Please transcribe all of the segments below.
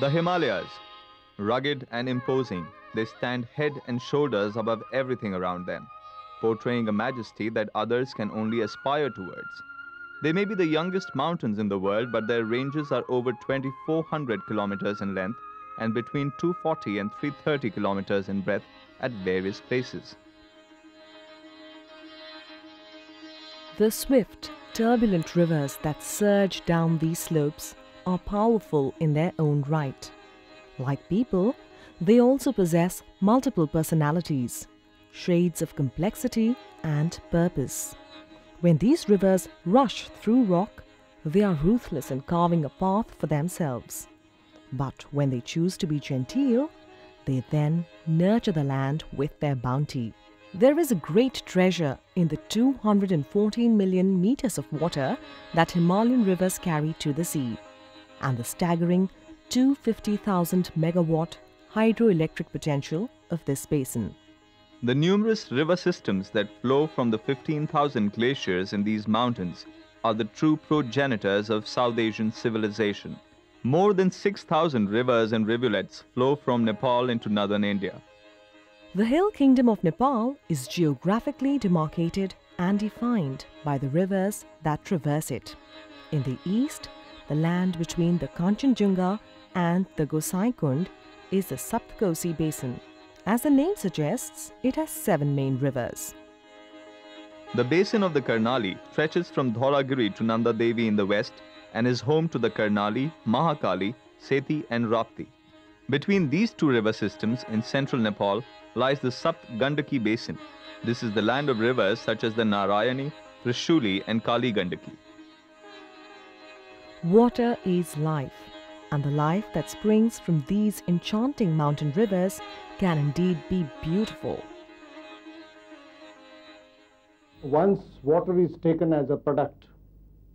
The Himalayas, rugged and imposing, they stand head and shoulders above everything around them, portraying a majesty that others can only aspire towards. They may be the youngest mountains in the world, but their ranges are over 2,400 kilometers in length and between 240 and 330 kilometers in breadth at various places. The swift, turbulent rivers that surge down these slopes are powerful in their own right. Like people, they also possess multiple personalities, shades of complexity and purpose. When these rivers rush through rock, they are ruthless in carving a path for themselves. But when they choose to be genteel, they then nurture the land with their bounty. There is a great treasure in the 214 million meters of water that Himalayan rivers carry to the sea, and the staggering 250,000 megawatt hydroelectric potential of this basin. The numerous river systems that flow from the 15,000 glaciers in these mountains are the true progenitors of South Asian civilization. More than 6,000 rivers and rivulets flow from Nepal into northern India. The hill kingdom of Nepal is geographically demarcated and defined by the rivers that traverse it. In the east, the land between the Kanchenjunga and the Gosaikund is the Kosi basin. As the name suggests, it has 7 main rivers. The basin of the Karnali stretches from Dhaulagiri to Nanda Devi in the west and is home to the Karnali, Mahakali, Seti and Rapti. Between these two river systems in central Nepal lies the Gandaki basin. This is the land of rivers such as the Narayani, Trishuli and Kali Gandaki. Water is life, and the life that springs from these enchanting mountain rivers can indeed be beautiful. Once water is taken as a product,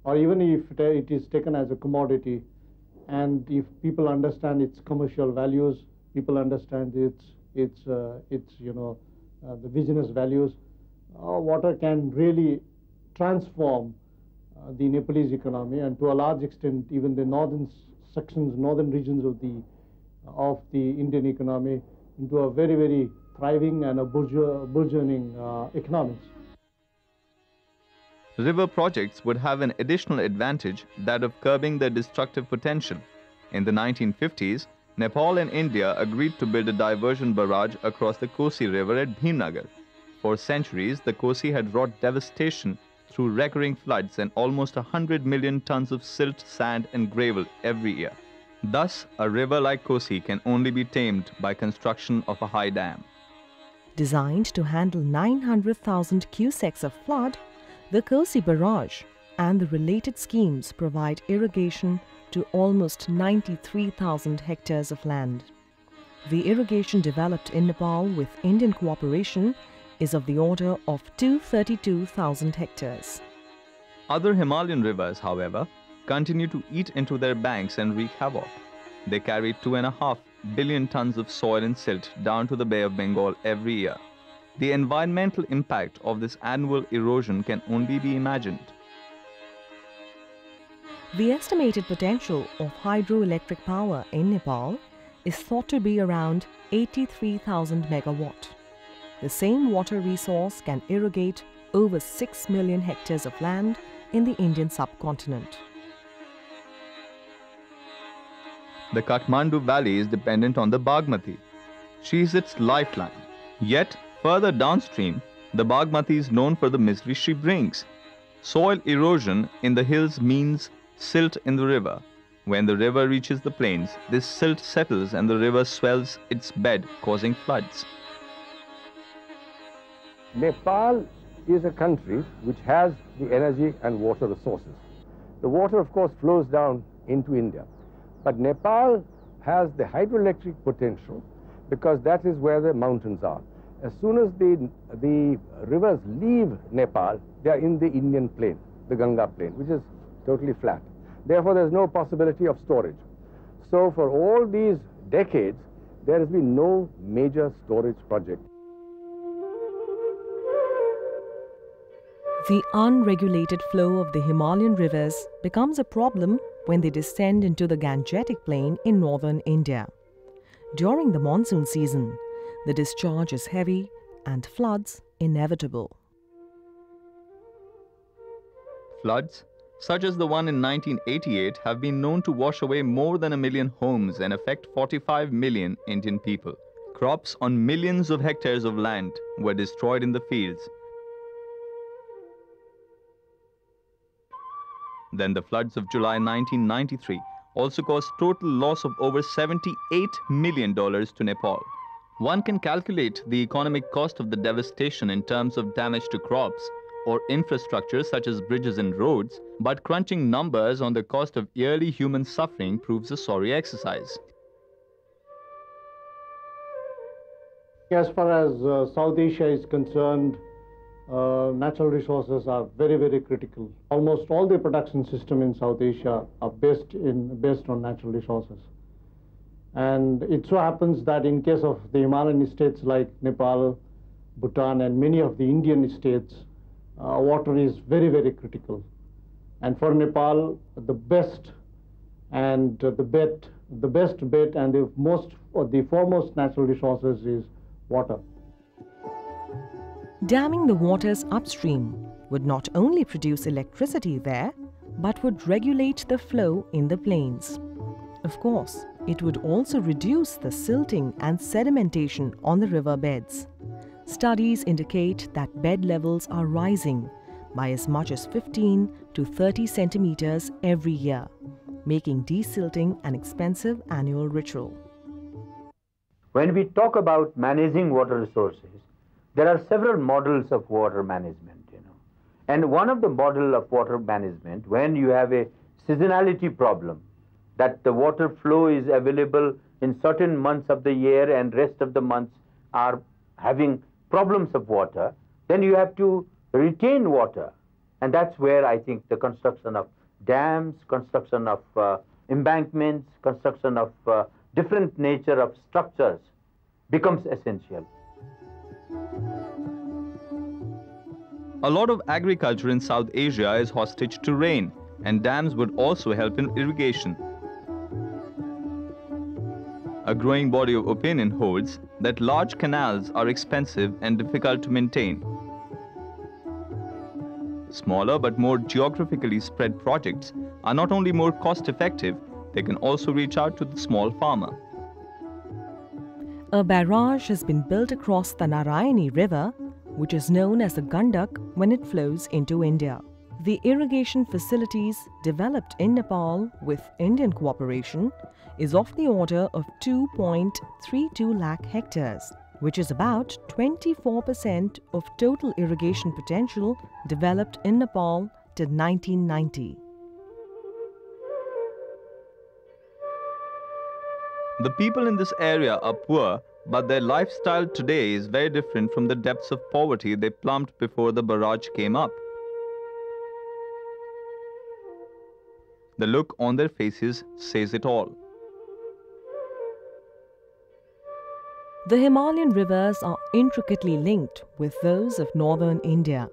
or even if it is taken as a commodity, and if people understand its commercial values, people understand its the business values, water can really transform the Nepalese economy, and to a large extent even the northern regions of the Indian economy, into a very, very thriving and a burgeoning economies. River projects would have an additional advantage, that of curbing their destructive potential. In the 1950s, Nepal and India agreed to build a diversion barrage across the Kosi River at Bhimnagar. For centuries, the Kosi had wrought devastation through recurring floods and almost 100 million tons of silt, sand and gravel every year. Thus, a river like Kosi can only be tamed by construction of a high dam. Designed to handle 900,000 cusecs of flood, the Kosi barrage and the related schemes provide irrigation to almost 93,000 hectares of land. The irrigation developed in Nepal with Indian cooperation is of the order of 232,000 hectares. Other Himalayan rivers, however, continue to eat into their banks and wreak havoc. They carry 2.5 billion tons of soil and silt down to the Bay of Bengal every year. The environmental impact of this annual erosion can only be imagined. The estimated potential of hydroelectric power in Nepal is thought to be around 83,000 megawatt. The same water resource can irrigate over 6 million hectares of land in the Indian subcontinent. The Kathmandu Valley is dependent on the Bagmati. She is its lifeline. Yet, further downstream, the Bagmati is known for the misery she brings. Soil erosion in the hills means silt in the river. When the river reaches the plains, this silt settles and the river swells its bed, causing floods. Nepal is a country which has the energy and water resources. The water, of course, flows down into India. But Nepal has the hydroelectric potential because that is where the mountains are. As soon as the rivers leave Nepal, they are in the Indian plain, the Ganga plain, which is totally flat. Therefore, there is no possibility of storage. So for all these decades, there has been no major storage project. The unregulated flow of the Himalayan rivers becomes a problem when they descend into the Gangetic Plain in northern India. During the monsoon season, the discharge is heavy and floods inevitable. Floods, such as the one in 1988, have been known to wash away more than 1 million homes and affect 45 million Indian people. Crops on millions of hectares of land were destroyed in the fields. Then the floods of July 1993 also caused total loss of over $78 million to Nepal. One can calculate the economic cost of the devastation in terms of damage to crops or infrastructure such as bridges and roads, but crunching numbers on the cost of yearly human suffering proves a sorry exercise. As far as South Asia is concerned, natural resources are very, very critical. Almost all the production system in South Asia are based on natural resources. And it so happens that in case of the Himalayan states like Nepal, Bhutan, and many of the Indian states, water is very, very critical. And for Nepal, the best bet and the foremost natural resources is water. Damming the waters upstream would not only produce electricity there, but would regulate the flow in the plains. Of course, it would also reduce the silting and sedimentation on the river beds. Studies indicate that bed levels are rising by as much as 15 to 30 centimeters every year, making desilting an expensive annual ritual. When we talk about managing water resources, there are several models of water management, And one of the model of water management, when you have a seasonality problem, that the water flow is available in certain months of the year and rest of the months are having problems of water, then you have to retain water. And that's where I think the construction of dams, construction of embankments, construction of different nature of structures becomes essential. A lot of agriculture in South Asia is hostage to rain, and dams would also help in irrigation. A growing body of opinion holds that large canals are expensive and difficult to maintain. Smaller but more geographically spread projects are not only more cost-effective, they can also reach out to the small farmer. A barrage has been built across the Narayani River, which is known as the Gandak when it flows into India. The irrigation facilities developed in Nepal with Indian cooperation is of the order of 2.32 lakh hectares, which is about 24% of total irrigation potential developed in Nepal till 1990. The people in this area are poor, but their lifestyle today is very different from the depths of poverty they plumbed before the barrage came up. The look on their faces says it all. The Himalayan rivers are intricately linked with those of northern India.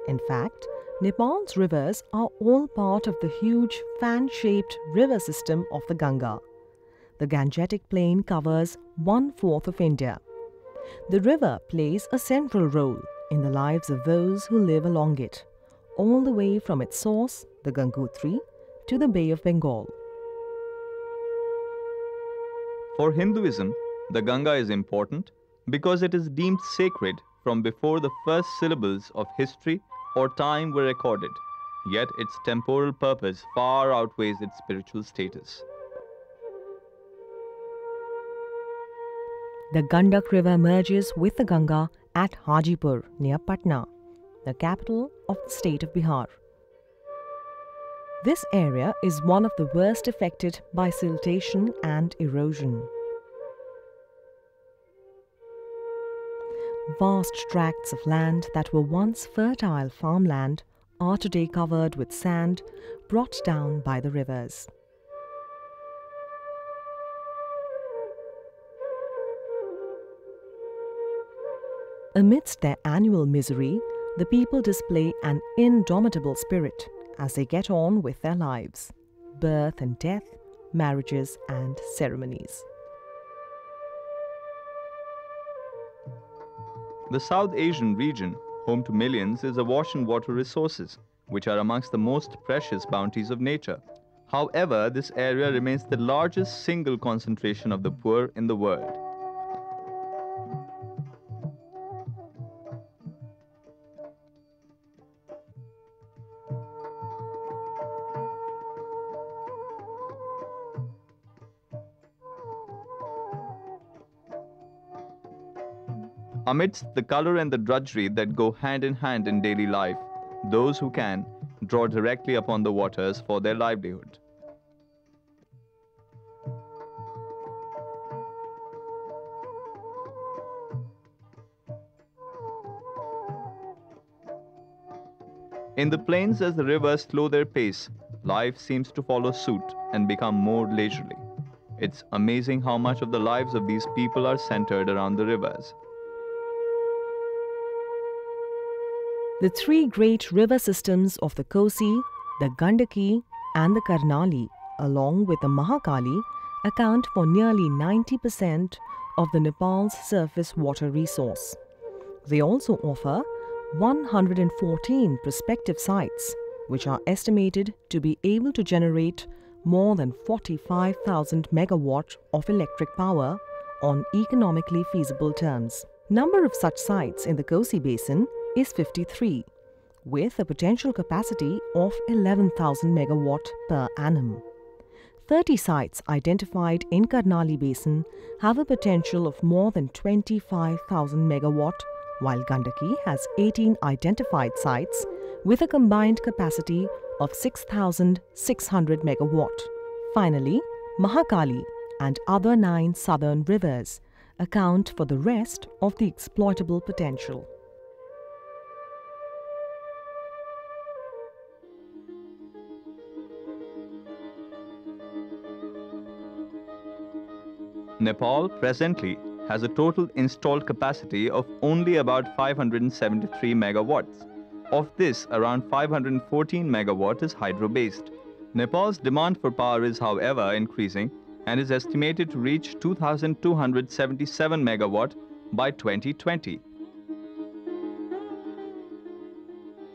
In fact, Nepal's rivers are all part of the huge fan-shaped river system of the Ganga. The Gangetic Plain covers 1/4 of India. The river plays a central role in the lives of those who live along it, all the way from its source, the Gangotri, to the Bay of Bengal. For Hinduism, the Ganga is important because it is deemed sacred from before the first syllables of history or time were recorded, yet its temporal purpose far outweighs its spiritual status. The Gandak River merges with the Ganga at Hajipur near Patna, the capital of the state of Bihar. This area is one of the worst affected by siltation and erosion. Vast tracts of land that were once fertile farmland are today covered with sand brought down by the rivers. Amidst their annual misery, the people display an indomitable spirit as they get on with their lives. birth and death, marriages and ceremonies. The South Asian region, home to millions, is awash in water resources, which are amongst the most precious bounties of nature. However, this area remains the largest single concentration of the poor in the world. Amidst the color and the drudgery that go hand in hand in daily life, those who can draw directly upon the waters for their livelihood. In the plains, as the rivers slow their pace, life seems to follow suit and become more leisurely. It's amazing how much of the lives of these people are centered around the rivers. The three great river systems of the Kosi, the Gandaki and the Karnali, along with the Mahakali, account for nearly 90% of the Nepal's surface water resource. They also offer 114 prospective sites, which are estimated to be able to generate more than 45,000 megawatt of electric power on economically feasible terms. Number of such sites in the Kosi basin is 53, with a potential capacity of 11,000 megawatt per annum. 30 sites identified in Karnali basin have a potential of more than 25,000 megawatt, while Gandaki has 18 identified sites with a combined capacity of 6,600 megawatt. Finally, Mahakali and other 9 southern rivers account for the rest of the exploitable potential. Nepal presently has a total installed capacity of only about 573 megawatts. Of this, around 514 megawatt is hydro-based. Nepal's demand for power is, however, increasing and is estimated to reach 2,277 megawatt by 2020.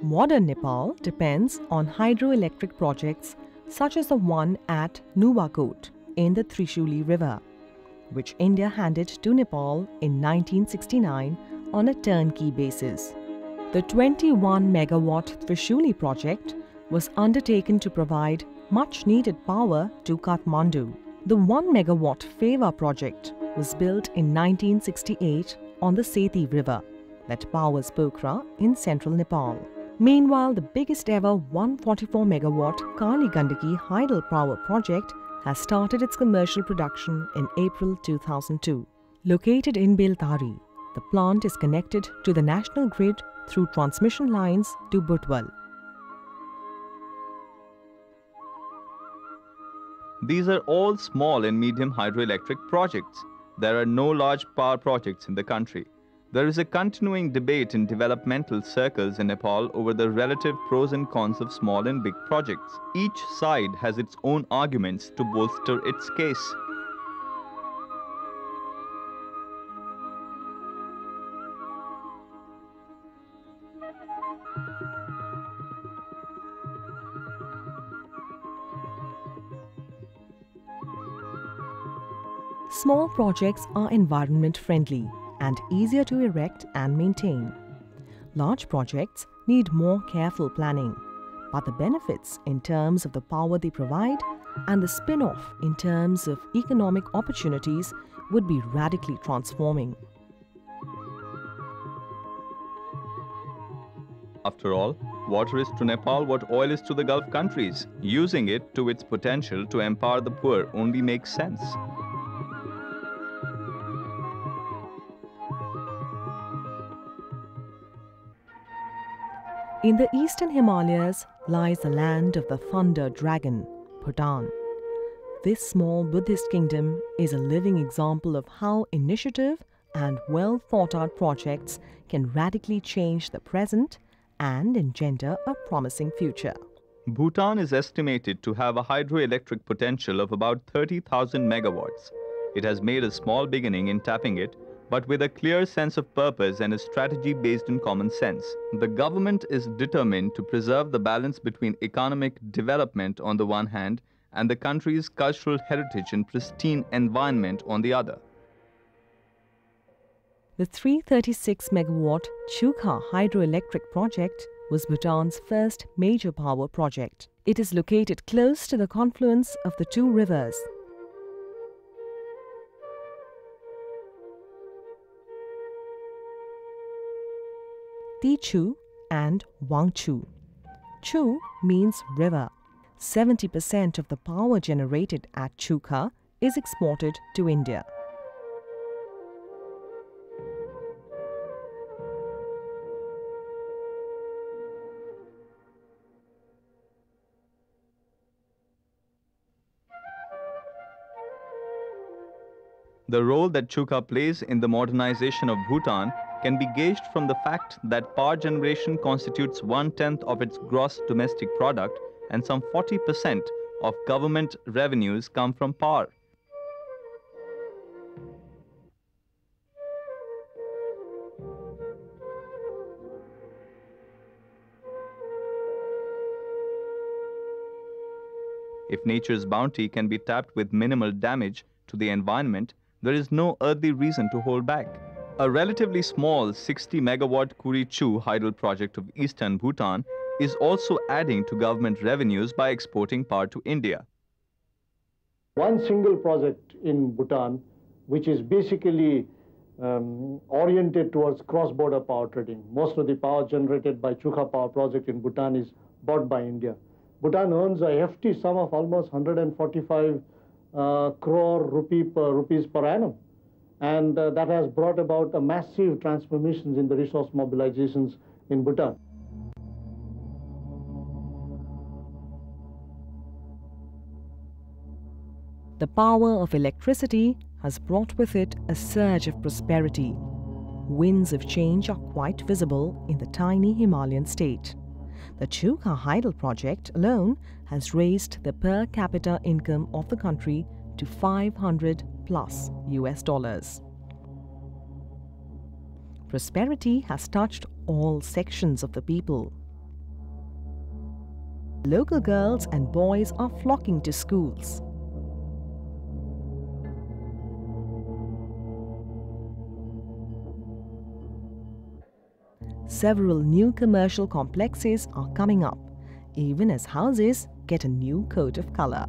Modern Nepal depends on hydroelectric projects such as the one at Nuwakot in the Trishuli River, which India handed to Nepal in 1969 on a turnkey basis. The 21 megawatt Trishuli project was undertaken to provide much needed power to Kathmandu. The 1 megawatt Feva project was built in 1968 on the Seti River that powers Pokhara in central Nepal. Meanwhile, the biggest ever 144 megawatt Kali Gandaki hydel power project has started its commercial production in April 2002. Located in Beltari, the plant is connected to the national grid through transmission lines to Butwal. These are all small and medium hydroelectric projects. There are no large power projects in the country. There is a continuing debate in developmental circles in Nepal over the relative pros and cons of small and big projects. Each side has its own arguments to bolster its case. Small projects are environment friendly and easier to erect and maintain. Large projects need more careful planning, but the benefits in terms of the power they provide and the spin-off in terms of economic opportunities would be radically transforming. After all, water is to Nepal what oil is to the Gulf countries. Using it to its potential to empower the poor only makes sense. In the eastern Himalayas lies the land of the thunder dragon, Bhutan. This small Buddhist kingdom is a living example of how initiative and well thought out projects can radically change the present and engender a promising future. Bhutan is estimated to have a hydroelectric potential of about 30,000 megawatts. It has made a small beginning in tapping it, but with a clear sense of purpose and a strategy based in common sense. The government is determined to preserve the balance between economic development on the one hand and the country's cultural heritage and pristine environment on the other. The 336 megawatt Chukha hydroelectric project was Bhutan's first major power project. It is located close to the confluence of the two rivers. Tichu and Wangchu. Chu means river. 70% of the power generated at Chukha is exported to India. The role that Chukha plays in the modernization of Bhutan can be gauged from the fact that power generation constitutes 1/10 of its gross domestic product and some 40% of government revenues come from power. If nature's bounty can be tapped with minimal damage to the environment, there is no earthly reason to hold back. A relatively small 60 megawatt Kurichu hydel project of eastern Bhutan is also adding to government revenues by exporting power to India. One single project in Bhutan, which is basically oriented towards cross-border power trading. Most of the power generated by Chukha power project in Bhutan is bought by India. Bhutan earns a hefty sum of almost 145 crore rupees per annum. And that has brought about a massive transformations in the resource mobilizations in Bhutan. The power of electricity has brought with it a surge of prosperity. Winds of change are quite visible in the tiny Himalayan state. The Chukha hydel project alone has raised the per capita income of the country to $500 plus US. Prosperity has touched all sections of the people. Local girls and boys are flocking to schools. Several new commercial complexes are coming up, even as houses get a new coat of color.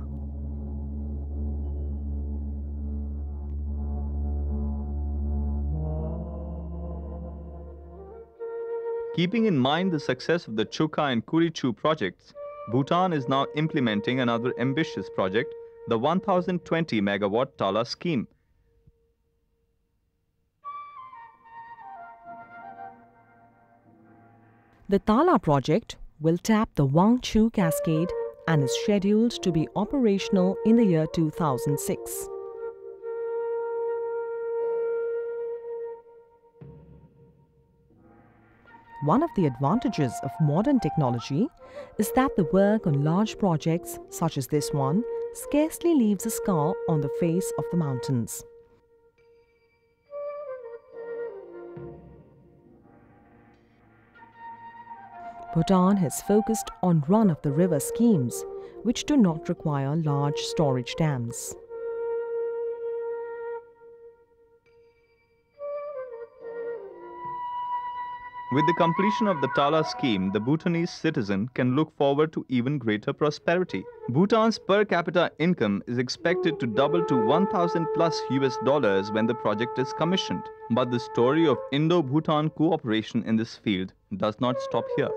Keeping in mind the success of the Chukha and Kurichu projects, Bhutan is now implementing another ambitious project, the 1020 megawatt Tala scheme. The Tala project will tap the Wangchu cascade and is scheduled to be operational in the year 2006. One of the advantages of modern technology is that the work on large projects such as this one scarcely leaves a scar on the face of the mountains. Bhutan has focused on run-of-the-river schemes, which do not require large storage dams. With the completion of the Tala scheme, the Bhutanese citizen can look forward to even greater prosperity. Bhutan's per capita income is expected to double to 1,000 plus US when the project is commissioned. But the story of Indo-Bhutan cooperation in this field does not stop here.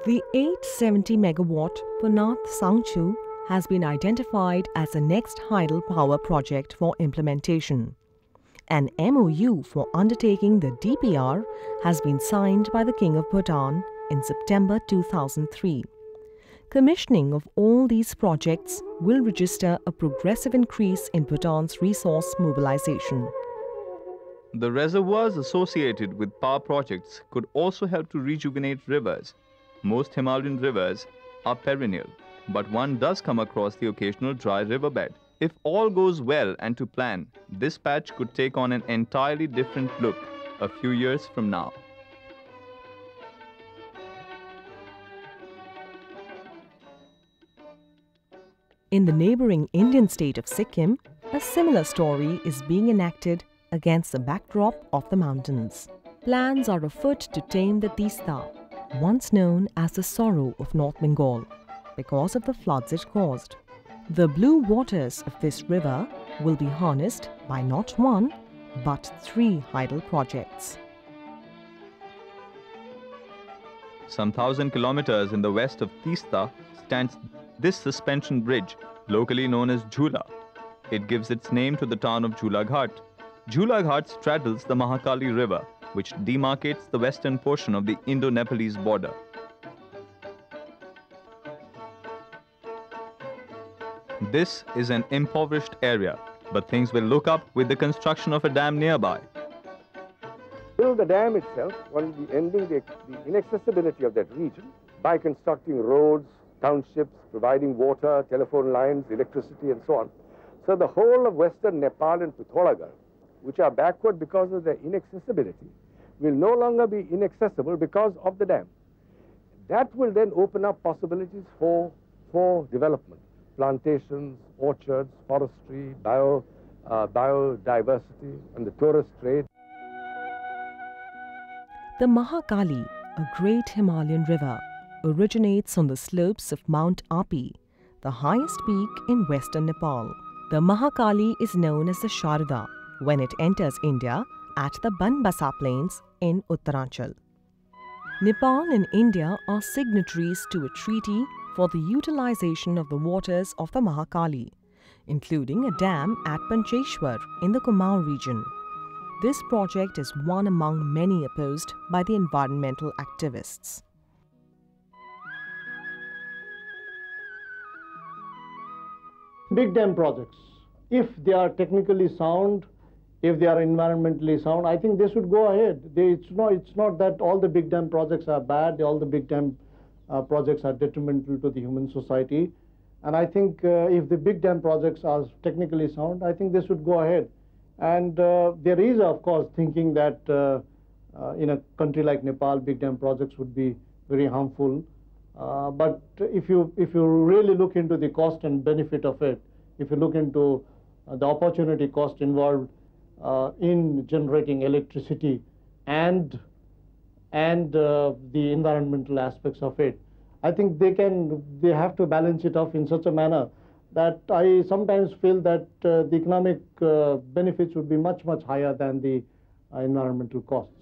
The 870 megawatt Punath Sangchu has been identified as the next hydel power project for implementation. An MOU for undertaking the DPR has been signed by the King of Bhutan in September 2003. Commissioning of all these projects will register a progressive increase in Bhutan's resource mobilization. The reservoirs associated with power projects could also help to rejuvenate rivers. Most Himalayan rivers are perennial, but one does come across the occasional dry riverbed. If all goes well and to plan, this patch could take on an entirely different look a few years from now. In the neighboring Indian state of Sikkim, a similar story is being enacted against the backdrop of the mountains. Plans are afoot to tame the Tista, once known as the sorrow of North Bengal, because of the floods it caused. The blue waters of this river will be harnessed by not one, but 3 hydel projects. Some 1,000 kilometers in the west of Tista stands this suspension bridge, locally known as Jhula. It gives its name to the town of Jhulaghat. Jhulaghat straddles the Mahakali River, which demarcates the western portion of the Indo-Nepalese border. This is an impoverished area, but things will look up with the construction of a dam nearby. Build the dam itself, one will be ending the inaccessibility of that region by constructing roads, townships, providing water, telephone lines, electricity, and so on. So the whole of western Nepal and Pithoragarh, which are backward because of their inaccessibility, will no longer be inaccessible because of the dam. That will then open up possibilities for development, plantations, orchards, forestry, biodiversity, and the tourist trade. The Mahakali, a great Himalayan river, originates on the slopes of Mount Api, the highest peak in western Nepal. The Mahakali is known as the Sharada when it enters India at the Banbasa Plains in Uttaranchal. Nepal and India are signatories to a treaty for the utilization of the waters of the Mahakali, including a dam at Pancheshwar in the Kumaon region. This project is one among many opposed by the environmental activists. Big dam projects, if they are technically sound, if they are environmentally sound, I think they should go ahead. It's not that all the big dam projects are bad, all the big dam projects are detrimental to the human society. And I think if the big dam projects are technically sound, I think they should go ahead. And there is, of course, thinking that in a country like Nepal, big dam projects would be very harmful. But if you really look into the cost and benefit of it, if you look into the opportunity cost involved in generating electricity and the environmental aspects of it, I think they have to balance it off in such a manner that I sometimes feel that the economic benefits would be much higher than the environmental costs.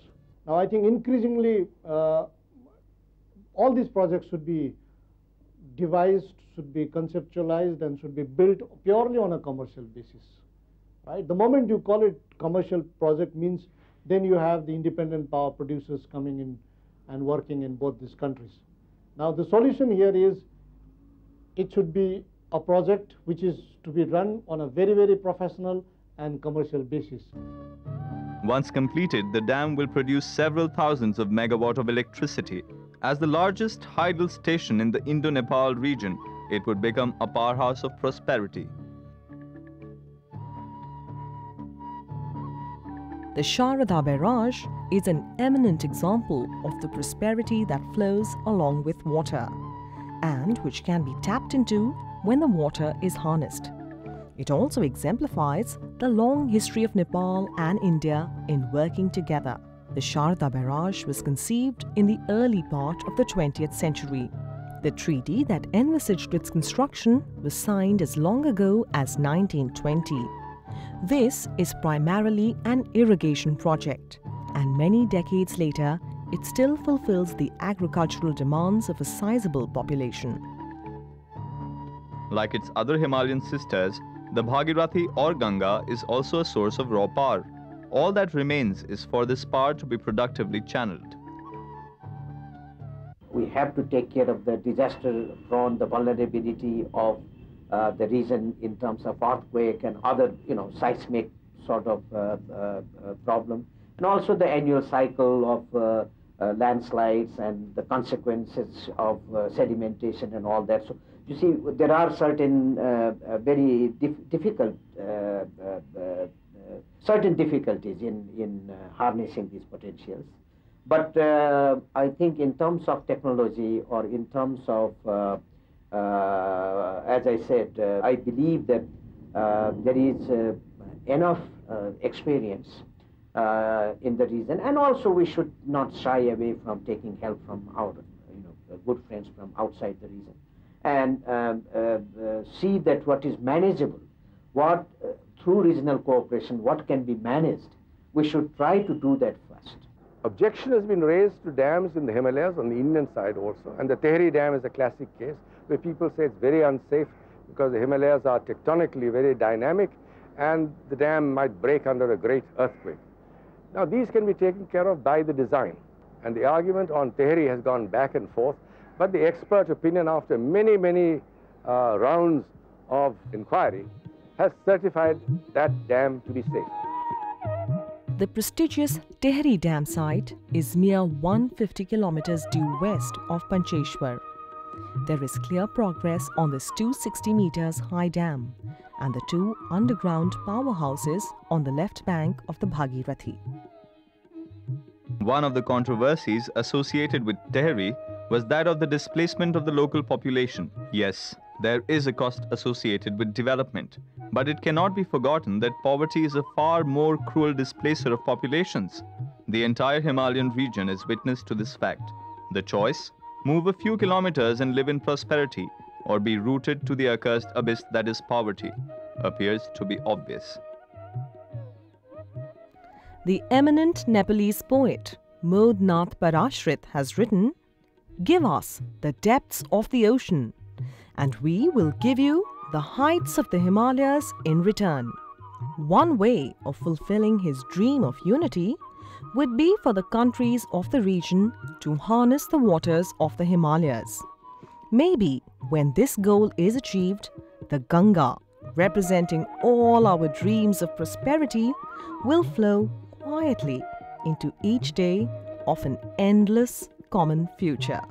Now I think increasingly all these projects should be devised, should be conceptualized, and should be built purely on a commercial basis. Right? The moment you call it commercial project means then you have the independent power producers coming in and working in both these countries. Now the solution here is it should be a project which is to be run on a very professional and commercial basis. Once completed, the dam will produce several thousands of megawatts of electricity. As the largest hydel station in the Indo-Nepal region, it would become a powerhouse of prosperity. The Sharada barrage is an eminent example of the prosperity that flows along with water, and which can be tapped into when the water is harnessed. It also exemplifies the long history of Nepal and India in working together. The Sharada barrage was conceived in the early part of the 20th century. The treaty that envisaged its construction was signed as long ago as 1920. This is primarily an irrigation project, and many decades later, it still fulfills the agricultural demands of a sizable population. Like its other Himalayan sisters, the Bhagirathi or Ganga is also a source of raw power. All that remains is for this power to be productively channeled. We have to take care of the disaster-prone, the vulnerability of the region in terms of earthquake and other, seismic sort of problem, and also the annual cycle of landslides and the consequences of sedimentation and all that. So you see, there are certain very difficult certain difficulties in harnessing these potentials. But I think in terms of technology or in terms of, as I said, I believe that there is enough experience in the region, and also we should not shy away from taking help from our good friends from outside the region, and see that what is manageable, what through regional cooperation, what can be managed. We should try to do that first. Objection has been raised to dams in the Himalayas on the Indian side also, and the Tehri Dam is a classic case where people say it's very unsafe because the Himalayas are tectonically very dynamic and the dam might break under a great earthquake. Now these can be taken care of by the design, and the argument on Tehri has gone back and forth, but the expert opinion after many rounds of inquiry has certified that dam to be safe. The prestigious Tehri Dam site is mere 150 kilometers due west of Pancheshwar. There is clear progress on this 260 meters high dam and the two underground powerhouses on the left bank of the Bhagirathi. One of the controversies associated with Tehri was that of the displacement of the local population. Yes, there is a cost associated with development, but it cannot be forgotten that poverty is a far more cruel displacer of populations. The entire Himalayan region is witness to this fact. The choice, move a few kilometers and live in prosperity, or be rooted to the accursed abyss that is poverty, appears to be obvious. The eminent Nepalese poet Modnath Parashrit has written, "Give us the depths of the ocean, and we will give you the heights of the Himalayas in return." One way of fulfilling his dream of unity would be for the countries of the region to harness the waters of the Himalayas. Maybe when this goal is achieved, the Ganga, representing all our dreams of prosperity, will flow quietly into each day of an endless common future.